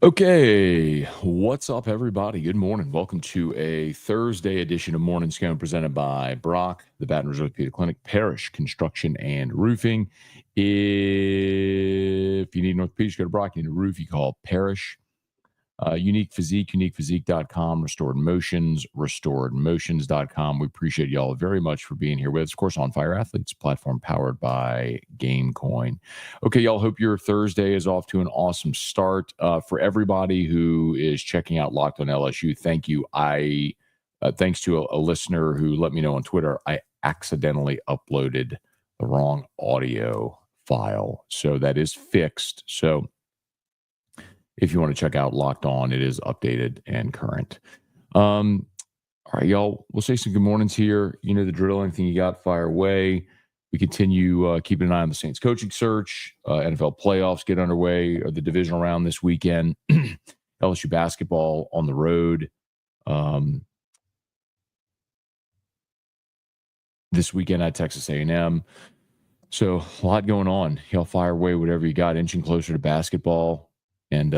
Okay, what's up, everybody? Good morning. Welcome to a Thursday edition of Morning Scone presented by Brock, the Baton Rouge Orthopedic Clinic, Parish Construction and Roofing. If you need an orthopedic, go to Brock. You need a roof, you call Parish. Unique Physique, uniquephysique.com, Restored Motions, restoredmotions.com. We appreciate y'all very much for being here with us. Of course, On Fire Athletes, platform powered by GameCoin. Okay, y'all, hope your Thursday is off to an awesome start. For everybody who is checking out Locked on LSU, thank you. Thanks to a listener who let me know on Twitter, I accidentally uploaded the wrong audio file. So that is fixed. So if you want to check out Locked On, it is updated and current. All right, y'all, we'll say some good mornings here. You know the drill. Anything you got, fire away. We continue keeping an eye on the Saints coaching search. NFL playoffs get underway, or the divisional round this weekend. LSU basketball on the road. This weekend at Texas A&M. So a lot going on. Y'all fire away whatever you got, inching closer to basketball. And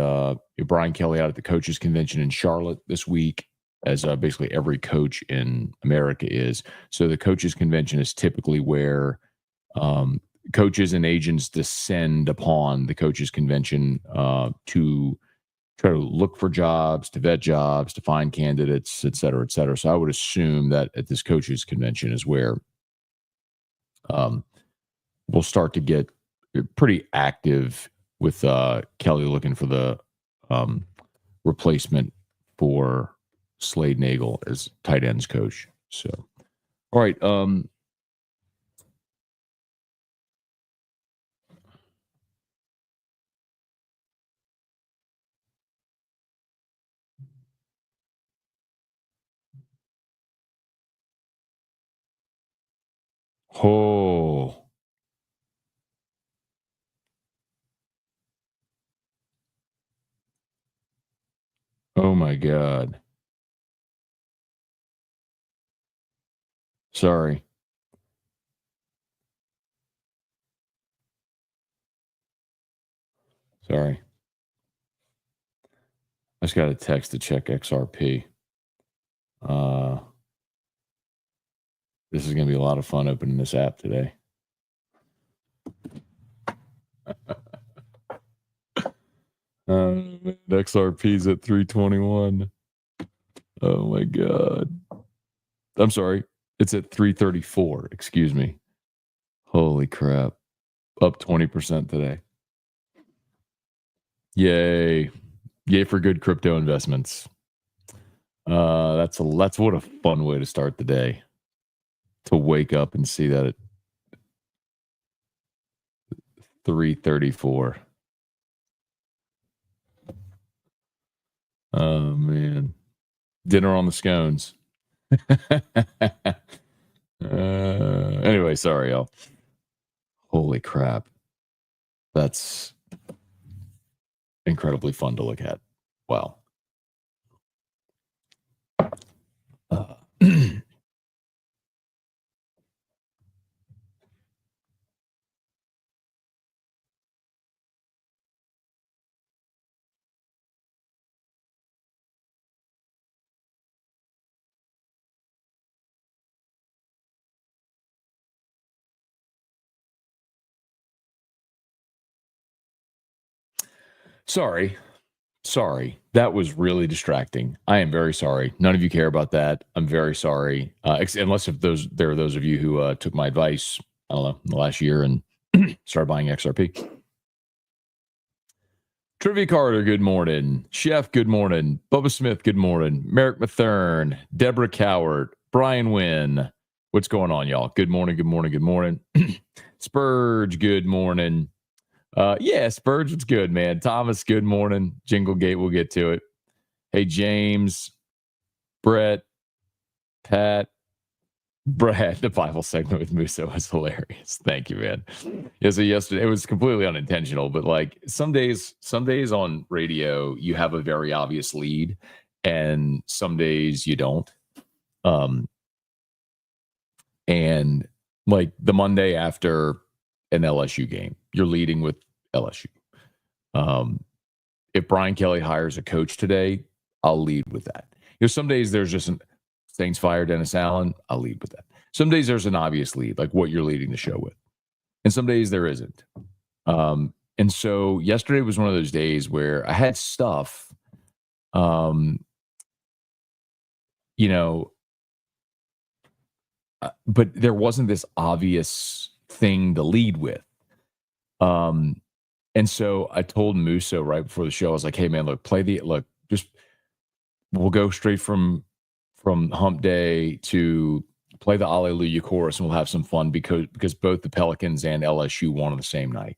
Brian Kelly out at the coaches convention in Charlotte this week, as basically every coach in America is. So the coaches convention is typically where coaches and agents descend upon the coaches convention to try to look for jobs, to vet jobs, to find candidates, et cetera, et cetera. So I would assume that at this coaches convention is where we'll start to get pretty active with Kelly looking for the replacement for Slade Nagel as tight ends coach. So, all right. Oh. Oh my God. Sorry. I just got a text to check XRP. This is going to be a lot of fun opening this app today. XRP's at 321. Oh my God. I'm sorry. It's at 334. Excuse me. Holy crap. Up 20% today. Yay. Yay for good crypto investments. That's what a fun way to start the day. To wake up and see that at 334. Oh man. Dinner on the scones. Anyway, sorry, y'all. Holy crap. That's incredibly fun to look at. Wow. Sorry. That was really distracting. I am very sorry. None of you care about that. I'm very sorry. Unless if there are those of you who took my advice, I don't know, in the last year and started buying XRP. Trivia Carter, good morning. Chef, good morning. Bubba Smith, good morning. Merrick Mathern, Deborah Cowart, Brian Wynn. What's going on, y'all? Good morning, good morning, good morning. Spurge, good morning. Yeah, Spurge, what's good, man? Thomas, good morning. Jingle Gate, we'll get to it. Hey, James, Brett, Pat, Brad, the Bible segment with Musso was hilarious. Thank you, man. Yeah, so yesterday it was completely unintentional, but like some days on radio, you have a very obvious lead, and some days you don't. And like the Monday after an LSU game, you're leading with LSU. if Brian Kelly hires a coach today, I'll lead with that. Some days there's just Saints fire Dennis Allen, I'll lead with that. Some days there's an obvious lead, like what you're leading the show with. And some days there isn't. And so yesterday was one of those days where I had stuff, but there wasn't this obvious thing to lead with. And so I told Musso right before the show, I was like, hey man, we'll go straight from hump day to play the Alleluia chorus, and we'll have some fun because both the Pelicans and LSU won on the same night.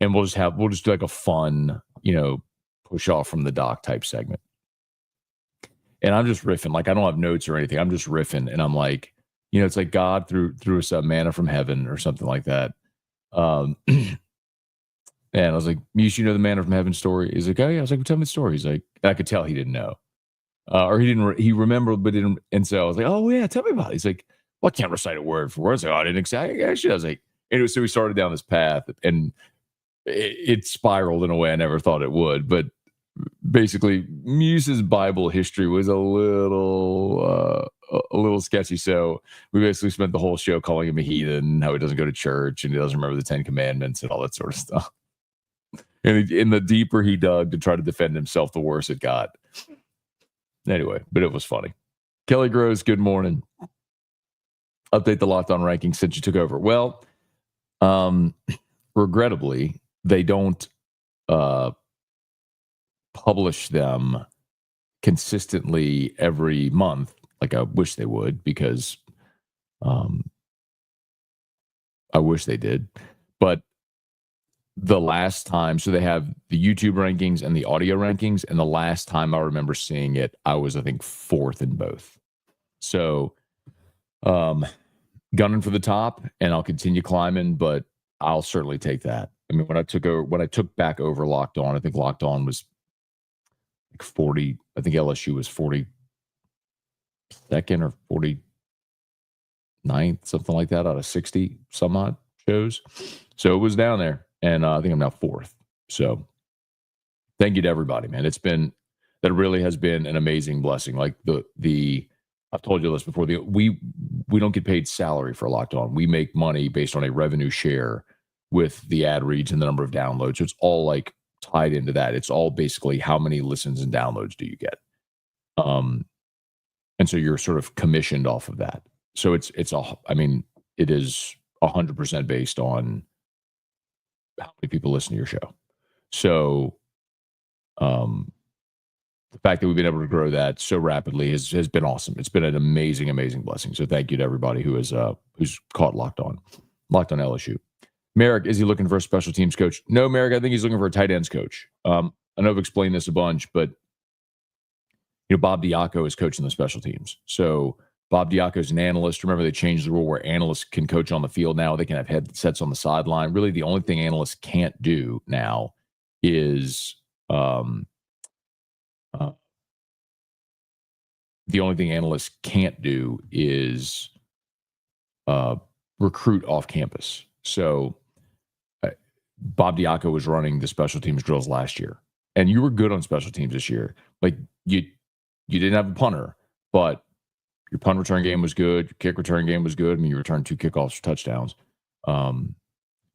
And we'll just do like a fun, push off from the dock type segment. And I'm just riffing, like I don't have notes or anything. I'm just riffing, and I'm like, it's like God threw us a manna from heaven or something like that. And I was like, Muse, the manna from heaven story? He's like, oh yeah. I was like, well, tell me the story. He's like, and I could tell he didn't know. Or he remembered, but didn't. And so I was like, oh yeah, tell me about it. He's like, well, I can't recite it word for word. I was like, oh, I didn't exactly. Actually, I was like, anyway, so we started down this path, and it spiraled in a way I never thought it would. But basically, Muse's Bible history was a little sketchy. So we basically spent the whole show calling him a heathen, how he doesn't go to church and he doesn't remember the 10 Commandments and all that sort of stuff. And in the deeper he dug to try to defend himself, the worse it got. Anyway, but it was funny. Kelly Groves, good morning. Update the Locked On rankings since you took over. Well, regrettably, they don't publish them consistently every month like I wish they would, because I wish they did. But the last time, so they have the YouTube rankings and the audio rankings, and the last time I remember seeing it, I was, I think, 4th in both. So gunning for the top, and I'll continue climbing, but I'll certainly take that. I mean, when I took back over Locked On, I think Locked On was like 40. I think LSU was 42nd or 49th, something like that, out of 60 some odd shows. So it was down there, and I think I'm now 4th. So thank you to everybody, man. That really has been an amazing blessing. Like I've told you this before. We don't get paid salary for Locked On. We make money based on a revenue share with the ad reads and the number of downloads. So it's all like tied into that. It's all basically how many listens and downloads do you get. And so you're sort of commissioned off of that. So it is 100% based on how many people listen to your show. So the fact that we've been able to grow that so rapidly has been awesome. It's been an amazing, amazing blessing. So thank you to everybody who's caught Locked On LSU. Merrick, is he looking for a special teams coach? No, Merrick, I think he's looking for a tight ends coach. I know I've explained this a bunch, but Bob Diaco is coaching the special teams. So Bob Diaco is an analyst. Remember, they changed the rule where analysts can coach on the field now. They can have headsets on the sideline. Really, the only thing analysts can't do now is recruit off campus. So Bob Diaco was running the special teams drills last year, and you were good on special teams this year. Like you didn't have a punter, but your punt return game was good. Your kick return game was good. I mean, you returned 2 kickoffs for touchdowns.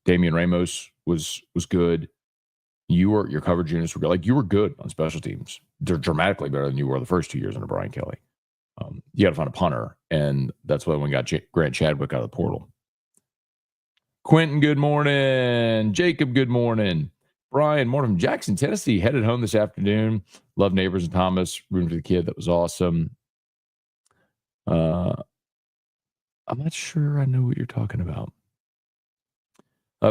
Damian Ramos was good. Your coverage units were good. Like, you were good on special teams. They're dramatically better than you were the first 2 years under Brian Kelly. You got to find a punter, and that's why we got Grant Chadwick out of the portal. Quentin, good morning. Jacob, good morning. Brian, morning from Jackson, Tennessee. Headed home this afternoon. Love Neighbors and Thomas. Rooting for the kid. That was awesome. I'm not sure I know what you're talking about.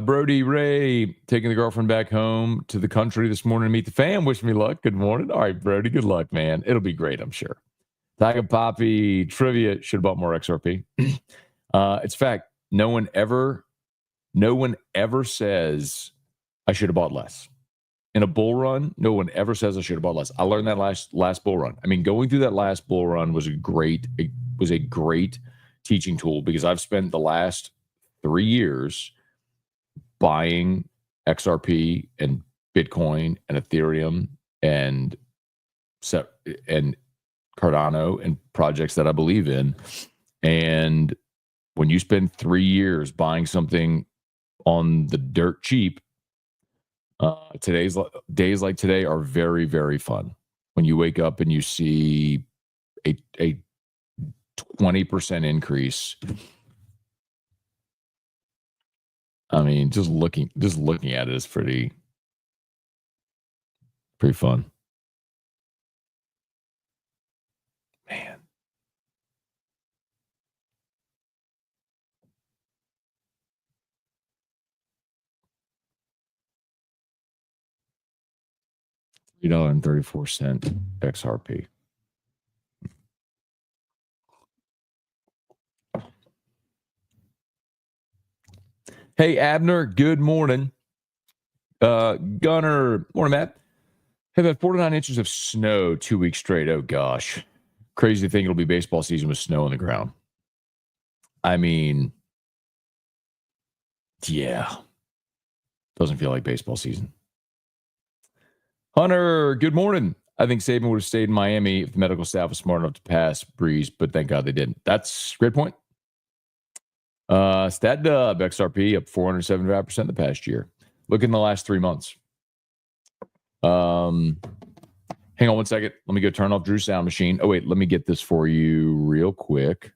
Brody Ray, taking the girlfriend back home to the country this morning to meet the fam. Wish me luck. Good morning. All right, Brody, good luck, man. It'll be great, I'm sure. Tiger Poppy, trivia, should have bought more XRP. It's fact. No one ever says I should have bought less. In a bull run, no one ever says I should have bought less. I learned that last bull run. I mean, going through that last bull run was a great teaching tool, because I've spent the last 3 years buying XRP and Bitcoin and Ethereum and Cardano and projects that I believe in. And when you spend 3 years buying something on the dirt cheap, days like today are very, very fun. When you wake up and you see a 20% increase. I mean, just looking at it is pretty fun. Man. $3.34 XRP. Hey, Abner, good morning. Gunner, morning, Matt. Have had 49 inches of snow 2 weeks straight. Oh, gosh. Crazy to think it'll be baseball season with snow on the ground. I mean, yeah. Doesn't feel like baseball season. Hunter, good morning. I think Saban would have stayed in Miami if the medical staff was smart enough to pass Breeze, but thank God they didn't. That's a great point. Stat Dub, XRP up 475% the past year. Look in the last 3 months. Hang on one second. Let me go turn off Drew's sound machine. Oh, wait. Let me get this for you real quick.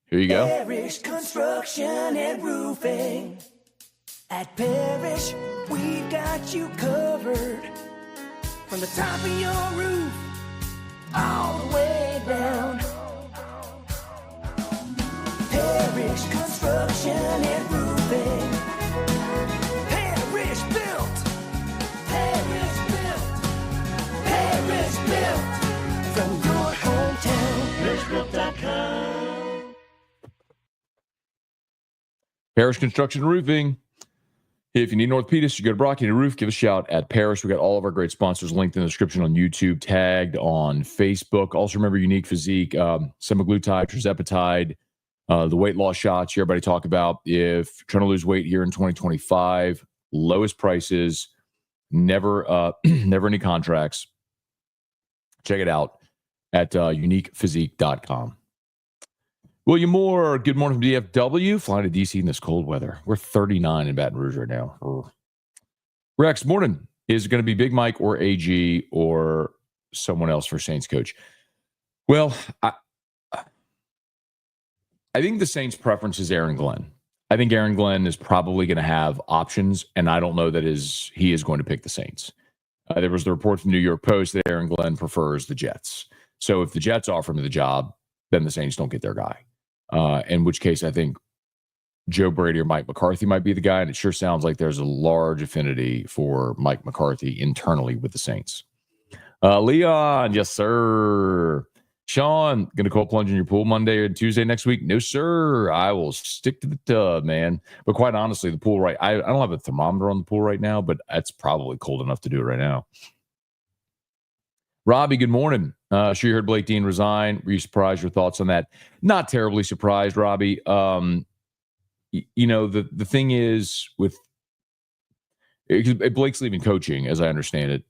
Here you go. Parish Construction and Roofing. At Parish, we've got you covered. From the top of your roof, all the way down. Parish Construction and Roofing. Parish built. Parish built. Parish built. From your hometown. ParishBuilt.com. Parish Construction and Roofing. If you need orthopedics, you go to Brock, you need a roof, give a shout at Parish. We got all of our great sponsors linked in the description on YouTube, tagged on Facebook. Also remember Unique Physique, semaglutide, tirzepatide, the weight loss shots you everybody talk about. If you're trying to lose weight here in 2025, lowest prices, never any contracts. Check it out at uniquephysique.com. William Moore, good morning from DFW. Flying to DC in this cold weather. We're 39 in Baton Rouge right now. Ugh. Rex, morning. Is it going to be Big Mike or AG or someone else for Saints coach? Well, I think the Saints' preference is Aaron Glenn. I think Aaron Glenn is probably going to have options, and I don't know that he is going to pick the Saints. There was the report from the New York Post that Aaron Glenn prefers the Jets. So if the Jets offer him the job, then the Saints don't get their guy. In which case, I think Joe Brady or Mike McCarthy might be the guy, and it sure sounds like there's a large affinity for Mike McCarthy internally with the Saints. Leon, yes, sir. Sean, going to cold plunge in your pool Monday or Tuesday next week? No, sir. I will stick to the tub, man. But quite honestly, the pool I don't have a thermometer on the pool right now, but it's probably cold enough to do it right now. Robbie, good morning. Sure you heard Blake Dean resign. Were you surprised? Your thoughts on that? Not terribly surprised, Robbie. The thing is with Blake's leaving coaching, as I understand it.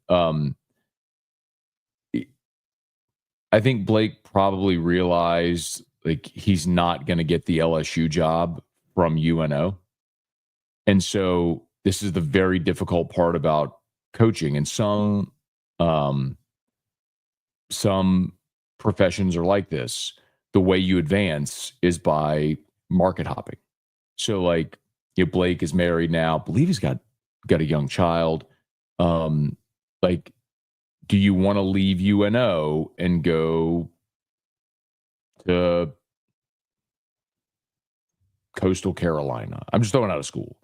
I think Blake probably realized like he's not going to get the LSU job from UNO. And so this is the very difficult part about coaching. And some professions are like this. The way you advance is by market hopping. So like, Blake is married now. I believe he's got a young child. Like, do you want to leave UNO and go to Coastal Carolina? I'm just throwing out of school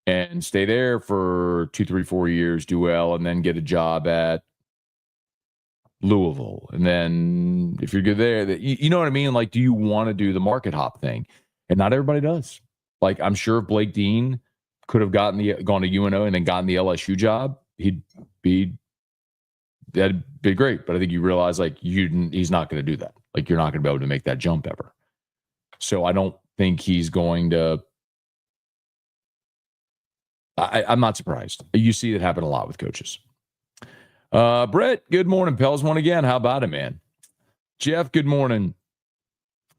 and stay there for 2, 3, 4 years, do well, and then get a job at Louisville. And then if you're good there, you know what I mean? Like, do you want to do the market hop thing? And not everybody does. Like, I'm sure if Blake Dean could have gone to UNO and then gotten the LSU job, that'd be great. But I think you realize like he's not going to do that. Like, you're not going to be able to make that jump ever. So I don't think he's going to I'm not surprised. You see it happen a lot with coaches. Brett, good morning. Pels won again. How about it, man? Jeff, good morning.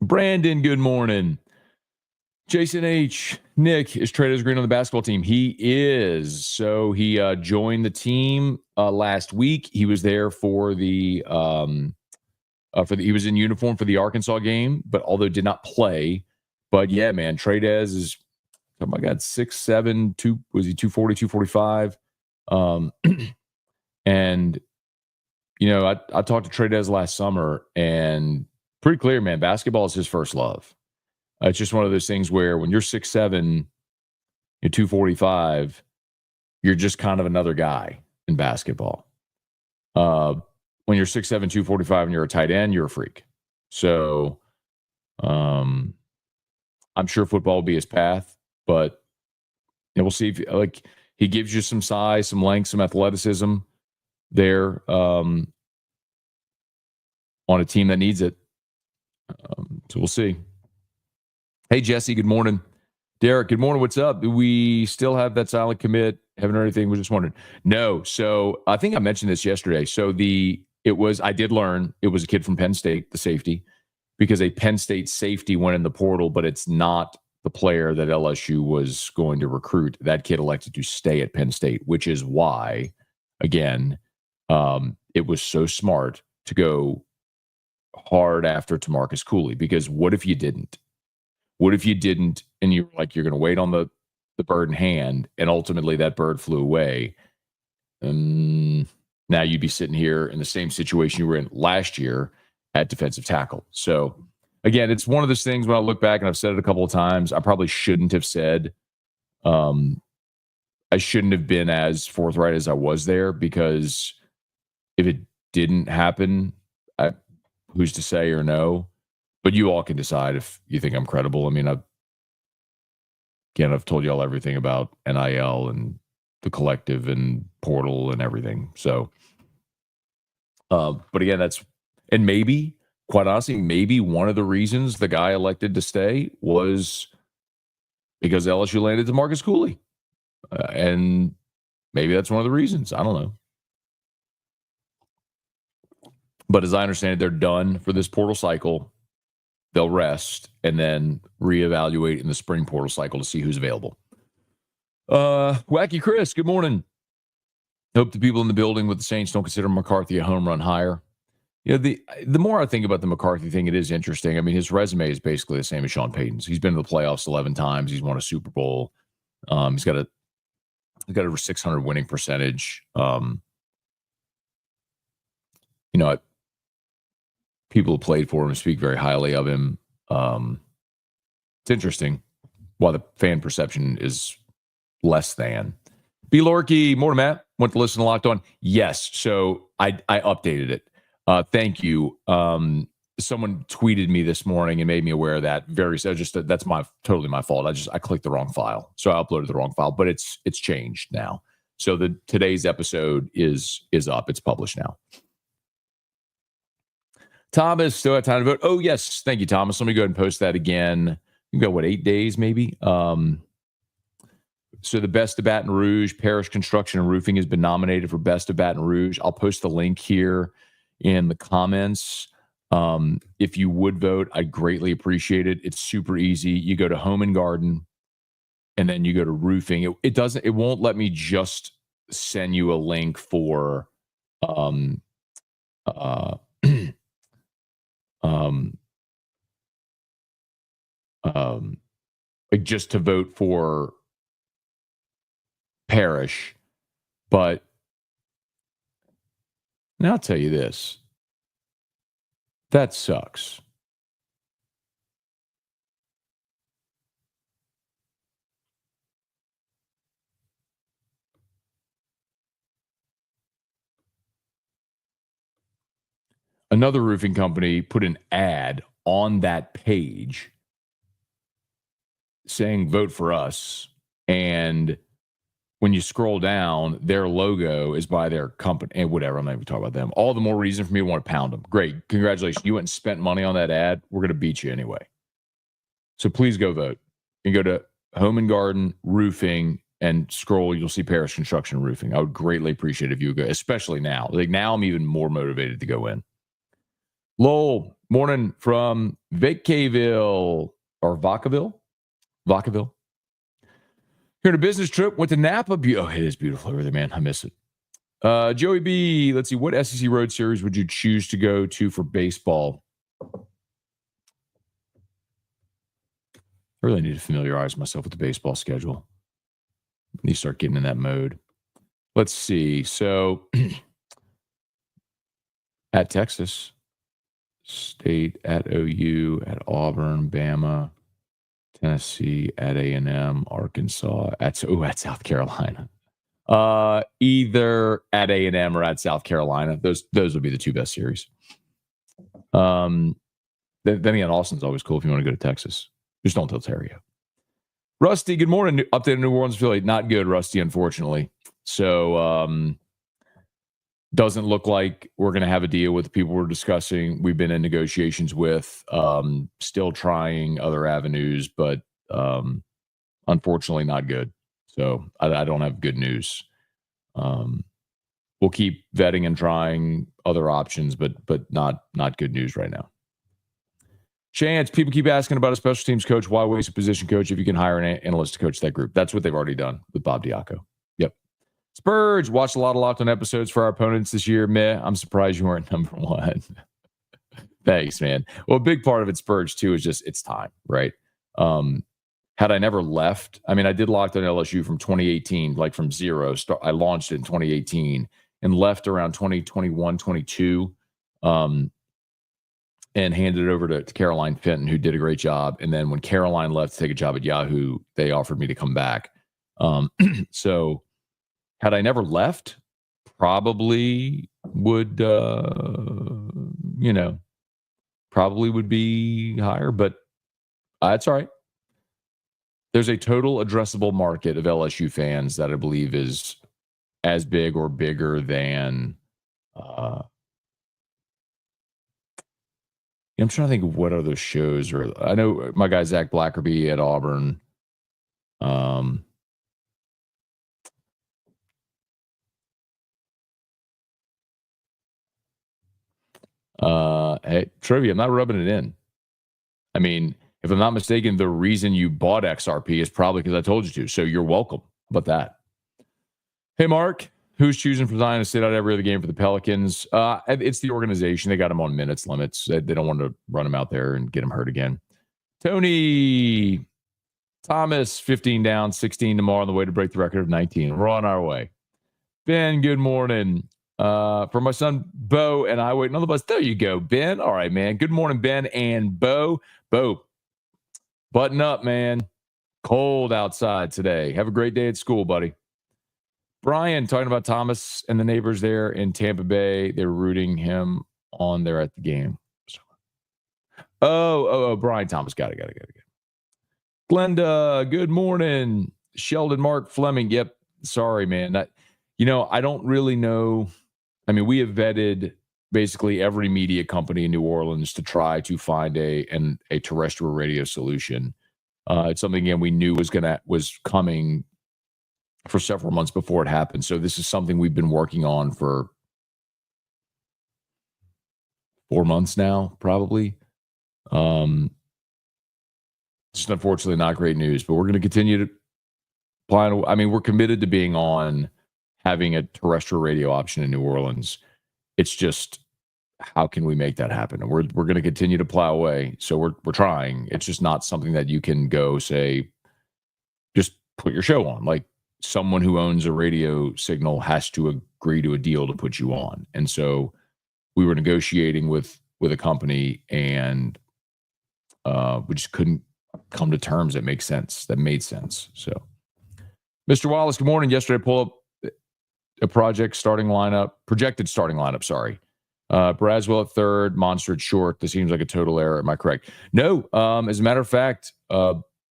Brandon, good morning. Jason H. Nick, is Trey Green on the basketball team? He is. So he joined the team last week. He was there for the he was in uniform for the Arkansas game, but although did not play. But yeah, man, Trey is, oh my God, 6'7", was he 240, 245? And you know, I talked to Trey last summer, and pretty clear, man, basketball is his first love. It's just one of those things where when you're 6'7", you're 245, you're just kind of another guy in basketball. When you're 6'7", 245, and you're a tight end, you're a freak. So I'm sure football will be his path, but you know, we'll see if he gives you some size, some length, some athleticism there on a team that needs it. So we'll see. Hey, Jesse, good morning. Derek, good morning. What's up? Do we still have that silent commit? Haven't heard anything. We're just wondering. No. So I think I mentioned this yesterday. So I did learn it was a kid from Penn State, the safety, because a Penn State safety went in the portal, but it's not the player that LSU was going to recruit. That kid elected to stay at Penn State, which is why, again, it was so smart to go hard after Tamarcus Cooley, because what if you didn't? What if you didn't and you're going to wait on the bird in hand, and ultimately that bird flew away? Now you'd be sitting here in the same situation you were in last year at defensive tackle. So, again, it's one of those things when I look back, and I've said it a couple of times, I probably shouldn't have said, I shouldn't have been as forthright as I was there, because if it didn't happen, who's to say or no? But you all can decide if you think I'm credible. I mean, I've told you all everything about NIL and the collective and portal and everything. So, but again, maybe, quite honestly, maybe one of the reasons the guy elected to stay was because LSU landed Tamarcus Cooley. And maybe that's one of the reasons. I don't know. But as I understand it, they're done for this portal cycle. They'll rest and then reevaluate in the spring portal cycle to see who's available. Wacky Chris, good morning. Hope the people in the building with the Saints don't consider McCarthy a home run hire. You know, the more I think about the McCarthy thing, it is interesting. I mean, his resume is basically the same as Sean Payton's. He's been to the playoffs 11 times. He's won a Super Bowl. He's got over 600 winning percentage. You know, people who played for him speak very highly of him. It's interesting why the fan perception is less than. B. Lorky, morning, Matt. Went to listen to Locked On. Yes, so I updated it. Thank you. Someone tweeted me this morning and made me aware of that. That's totally my fault. I clicked the wrong file, so I uploaded the wrong file. But it's changed now. So today's episode is up. It's published now. Thomas, still have time to vote? Oh, yes. Thank you, Thomas. Let me go ahead and post that again. You can go, 8 days maybe? So the Best of Baton Rouge, Parish Construction and Roofing has been nominated for Best of Baton Rouge. I'll post the link here in the comments. If you would vote, I'd greatly appreciate it. It's super easy. You go to Home and Garden, and then you go to Roofing. It won't let me just send you a link for just to vote for Parish. But now I'll tell you this. That sucks. Another roofing company put an ad on that page saying vote for us. And when you scroll down, their logo is by their company and whatever. I'm not even talking about them. All the more reason for me to want to pound them. Great. Congratulations. You went and spent money on that ad. We're going to beat you anyway. So please go vote. You can go to Home and Garden, Roofing, and scroll, you'll see Parish Construction and Roofing. I would greatly appreciate if you would go, especially now. Like now I'm even more motivated to go in. Lowell, morning from Vacaville or Vacaville. Here on a business trip, went to Napa. Oh, it is beautiful over there, man. I miss it. Joey B, let's see. What SEC Road Series would you choose to go to for baseball? I really need to familiarize myself with the baseball schedule. I need to start getting in that mode. Let's see. So at Texas State, at OU, at Auburn, Bama, Tennessee, at A&M, Arkansas, at South Carolina. Either at A&M or at South Carolina. Those would be the two best series. Then again, Austin's always cool if you want to go to Texas. Just don't tell Terrio. Rusty, good morning. Update on New Orleans affiliate. Not good, Rusty, unfortunately. So doesn't look like we're going to have a deal with the people we're discussing. We've been in negotiations with, still trying other avenues, but unfortunately not good. So I don't have good news. We'll keep vetting and trying other options, but not good news right now. Chance, people keep asking about a special teams coach. Why waste a position coach if you can hire an analyst to coach that group? That's what they've already done with Bob Diaco. Yep. Spurge, watched a lot of Locked On episodes for our opponents this year. Meh, I'm surprised you weren't number one. Thanks, man. Well, a big part of it, Spurge, too, is just it's time, right? Had I never left, I mean, I did Locked On LSU from 2018, like from zero. I launched it in 2018 and left around 2021, 22. And handed it over to Caroline Fenton, who did a great job. And then when Caroline left to take a job at Yahoo, they offered me to come back. So had I never left, probably would, probably would be higher, but that's all right. There's a total addressable market of LSU fans that I believe is as big or bigger than I'm trying to think of what other shows are. I know my guy Zach Blackerby at Auburn. Hey, trivia, I'm not rubbing it in. I mean, if I'm not mistaken, the reason you bought XRP is probably because I told you to. So you're welcome. How about that? Hey, Mark. Who's choosing for Zion to sit out every other game for the Pelicans? It's the organization. They got him on minutes limits. They don't want to run him out there and get him hurt again. Tony Thomas, 15 down, 16 tomorrow on the way to break the record of 19. We're on our way. Ben, good morning. For my son, Bo, and I waiting on the bus. There you go, Ben. All right, man. Good morning, Ben and Bo. Bo, button up, man. Cold outside today. Have a great day at school, buddy. Brian, talking about Thomas and the neighbors there in Tampa Bay. They're rooting him on there at the game. Oh, Brian Thomas. Got it. Glenda, good morning. Sheldon Mark Fleming. Yep. Sorry, man. I don't really know. I mean, we have vetted basically every media company in New Orleans to try to find a terrestrial radio solution. It's something, again, we knew was coming for several months before it happened. So this is something we've been working on for 4 months now, probably. Just unfortunately not great news, but we're going to continue to plan. I mean, we're committed to being on having a terrestrial radio option in New Orleans. It's just, how can we make that happen? And we're going to continue to plow away. So we're trying. It's just not something that you can go say, just put your show on. Like, someone who owns a radio signal has to agree to a deal to put you on. And so we were negotiating with a company, and we just couldn't come to terms that made sense. So, Mr. Wallace, good morning. Yesterday I pulled up a projected starting lineup. Sorry. Braswell at third, Monster at short. This seems like a total error. Am I correct? No. As a matter of fact,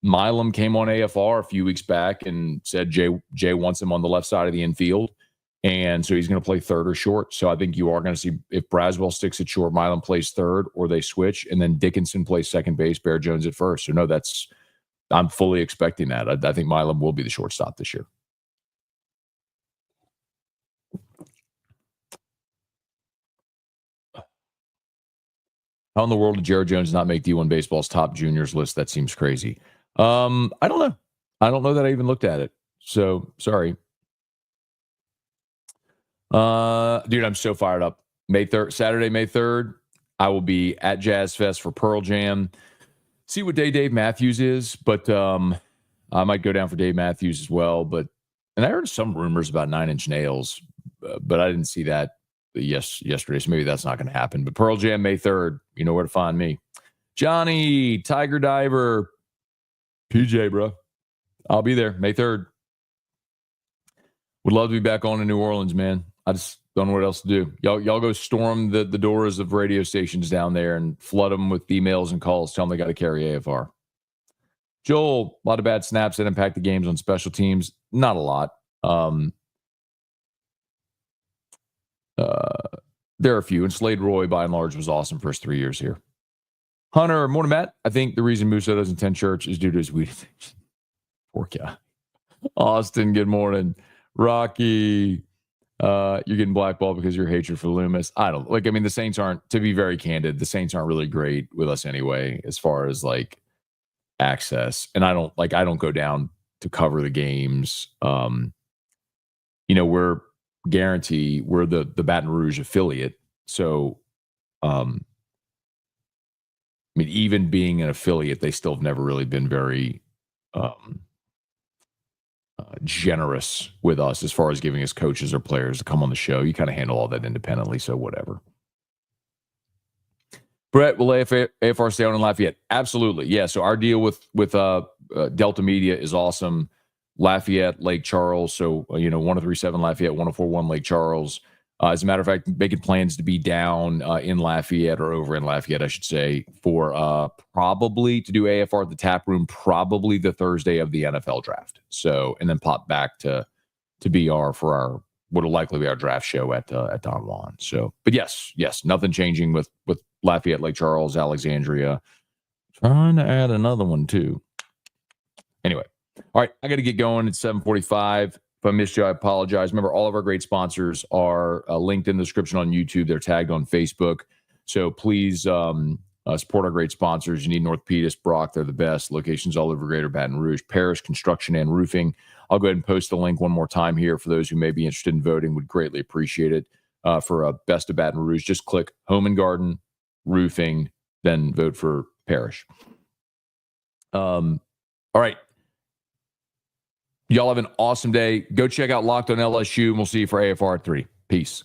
Milam came on AFR a few weeks back and said Jay wants him on the left side of the infield. And so he's going to play third or short. So I think you are going to see, if Braswell sticks at short, Milam plays third, or they switch, and then Dickinson plays second base, Bear Jones at first. So no, I'm fully expecting that. I think Milam will be the shortstop this year. How in the world did Jared Jones not make D1 Baseball's top juniors list? That seems crazy. I don't know. I don't know that I even looked at it. So sorry. Dude, I'm so fired up. Saturday, May 3rd, I will be at Jazz Fest for Pearl Jam. See what day Dave Matthews is, but I might go down for Dave Matthews as well. And I heard some rumors about 9 Inch Nails, but I didn't see that yesterday, so maybe that's not going to happen. But Pearl Jam, May 3rd, you know where to find me. Johnny, Tiger Diver, PJ, bro. I'll be there, May 3rd. Would love to be back on in New Orleans, man. I just don't know what else to do. Y'all go storm the doors of radio stations down there and flood them with emails and calls. Tell them they got to carry AFR. Joel, a lot of bad snaps that impact the games on special teams. Not a lot. There are a few. And Slade Roy, by and large, was awesome for his 3 years here. Hunter, morning, Matt. I think the reason Musso doesn't attend church is due to his weed addiction. Poor guy. Austin, good morning. Rocky, you're getting blackballed because of your hatred for Loomis. I don't like. I mean, the Saints aren't, to be very candid, the Saints aren't really great with us anyway, as far as like access. And I don't go down to cover the games. We're the Baton Rouge affiliate. So, I mean, even being an affiliate, they still have never really been very generous with us as far as giving us coaches or players to come on the show. You kind of handle all that independently, so whatever. Brett, will AFR stay on in Lafayette? Absolutely, yeah. So our deal with Delta Media is awesome. Lafayette, Lake Charles, so 1037 Lafayette, 1041 Lake Charles. As a matter of fact, making plans to be down in Lafayette, or over in Lafayette, I should say, for probably to do AFR at the Tap Room, probably the Thursday of the NFL draft. So, and then pop back to BR for our what'll likely be our draft show at Don Juan. So, but yes, nothing changing with Lafayette, Lake Charles, Alexandria. Trying to add another one too. Anyway, all right, I got to get going. It's 7:45. If I missed you, I apologize. Remember, all of our great sponsors are linked in the description on YouTube. They're tagged on Facebook. So please support our great sponsors. You need North Peters, Brock. They're the best. Locations all over Greater Baton Rouge, Parish Construction and Roofing. I'll go ahead and post the link one more time here for those who may be interested in voting. Would greatly appreciate it. For Best of Baton Rouge, just click Home and Garden, Roofing, then vote for Parish. All right. Y'all have an awesome day. Go check out Locked on LSU, and we'll see you for AFR at 3. Peace.